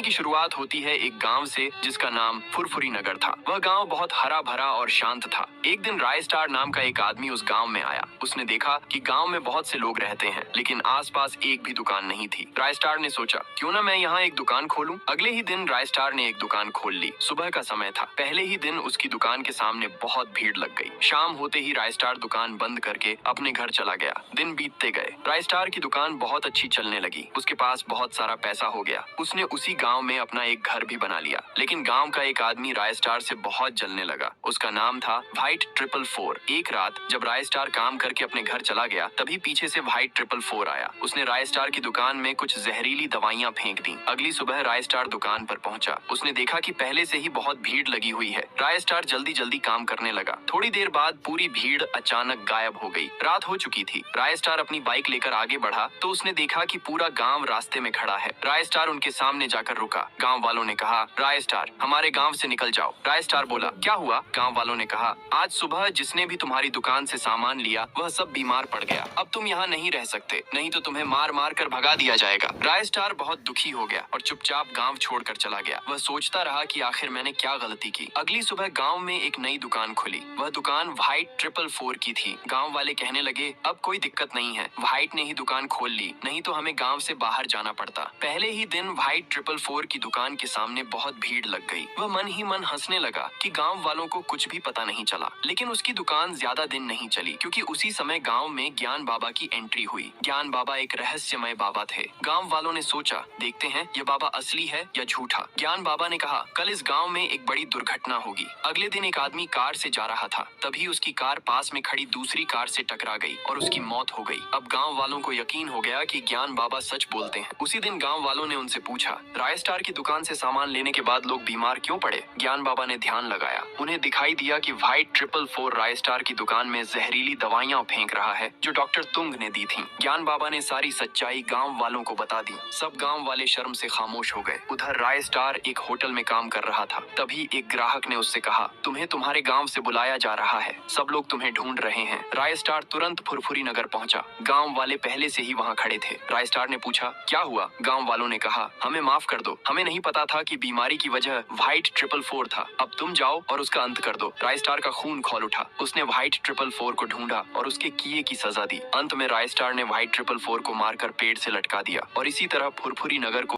की शुरुआत होती है एक गांव से जिसका नाम फुरफुरी नगर था। वह गांव बहुत हरा भरा और शांत था। एक दिन राय स्टार नाम का एक आदमी उस गांव में आया। उसने देखा कि गांव में बहुत से लोग रहते हैं, लेकिन आसपास एक भी दुकान नहीं थी। राय स्टार ने सोचा, क्यों ना मैं यहाँ एक दुकान खोलूं। अगले ही दिन राय स्टार ने एक दुकान खोल ली। सुबह का समय था। पहले ही दिन उसकी दुकान के सामने बहुत भीड़ लग गई। शाम होते ही राय स्टार दुकान बंद करके अपने घर चला गया। दिन बीतते गए। राय स्टार की दुकान बहुत अच्छी चलने लगी। उसके पास बहुत सारा पैसा हो गया। उसने उसी गांव में अपना एक घर भी बना लिया। लेकिन गांव का एक आदमी राय स्टार से बहुत जलने लगा। उसका नाम था व्हाइट 444। एक रात जब राय स्टार काम करके अपने घर चला गया, तभी पीछे से व्हाइट 444 आया। उसने राय स्टार की दुकान में कुछ जहरीली दवाइयां फेंक दी। अगली सुबह राय स्टार दुकान पर पहुंचा। उसने देखा कि पहले से ही बहुत भीड़ लगी हुई है। राय स्टार जल्दी जल्दी काम करने लगा। थोड़ी देर बाद पूरी भीड़ अचानक गायब हो गई। रात हो चुकी थी। राय स्टार अपनी बाइक लेकर आगे बढ़ा तो उसने देखा कि पूरा गांव रास्ते में खड़ा है। राय स्टार उनके सामने जाकर रुका। गांव वालों ने कहा, राय स्टार, हमारे गांव से निकल जाओ। राय स्टार बोला, क्या हुआ? गांव वालों ने कहा, आज सुबह जिसने भी तुम्हारी दुकान से सामान लिया वह सब बीमार पड़ गया। अब तुम यहाँ नहीं रह सकते, नहीं तो तुम्हें मार मार कर भगा दिया जाएगा। राय स्टार बहुत दुखी हो गया और चुपचाप गांव छोड़कर चला गया। वह सोचता रहा कि आखिर मैंने क्या गलती की। अगली सुबह गांव में एक नई दुकान खुली। वह दुकान व्हाइट 444 की थी। गांव वाले कहने लगे, अब कोई दिक्कत नहीं है, व्हाइट ने ही दुकान खोल ली, नहीं तो हमें गांव से बाहर जाना पड़ता। पहले ही दिन व्हाइट 444 की दुकान के सामने बहुत भीड़ लग गई। वह मन ही मन हंसने लगा कि गांव वालों को कुछ भी पता नहीं चला। लेकिन उसकी दुकान ज्यादा दिन नहीं चली, क्योंकि उसी समय गांव में ज्ञान बाबा की एंट्री हुई। ज्ञान बाबा एक रहस्यमय बाबा थे। गांव वालों ने सोचा, देखते हैं ये बाबा असली है या झूठा। ज्ञान बाबा ने कहा, कल इस गांव में एक बड़ी दुर्घटना होगी। अगले दिन एक आदमी कार से जा रहा था, तभी उसकी कार पास में खड़ी दूसरी कार से टकरा गई और उसकी मौत हो गई। अब गांव वालों को यकीन हो गया कि ज्ञान बाबा सच बोलते हैं। उसी दिन गांव वालों ने उनसे पूछा, राय स्टार की दुकान से सामान लेने के बाद लोग बीमार क्यों पड़े? ज्ञान बाबा ने ध्यान लगाया। उन्हें दिखाई दिया कि व्हाइट 444 राय स्टार की दुकान में जहरीली दवाइयां फेंक रहा है, जो डॉक्टर तुंग ने दी थी। ज्ञान बाबा ने सारी सच्चाई गांव वालों को बता दी। सब गांव वाले शर्म से खामोश हो गए। उधर राय स्टार एक होटल में काम कर रहा था। तभी एक ग्राहक ने उससे कहा, तुम्हें तुम्हारे गांव से बुलाया जा रहा है, सब लोग तुम्हें ढूंढ रहे हैं। राय स्टार तुरंत फुरफुरी नगर पहुंचा। गांव वाले पहले से ही वहां खड़े थे। राय स्टार ने पूछा, क्या हुआ? गांव वालों ने कहा, हमें माफ कर दो, हमें नहीं पता था कि बीमारी की वजह व्हाइट 444 था। अब तुम जाओ और उसका अंत कर दो। राय स्टार का खून खौल उठा। उसने व्हाइट 444 को ढूंढा और उसके किए की सजा दी। अंत में राय स्टार ने व्हाइट 444 को मारकर पेड़ से लटका दिया और इसी तरह फुरफुरी नगर को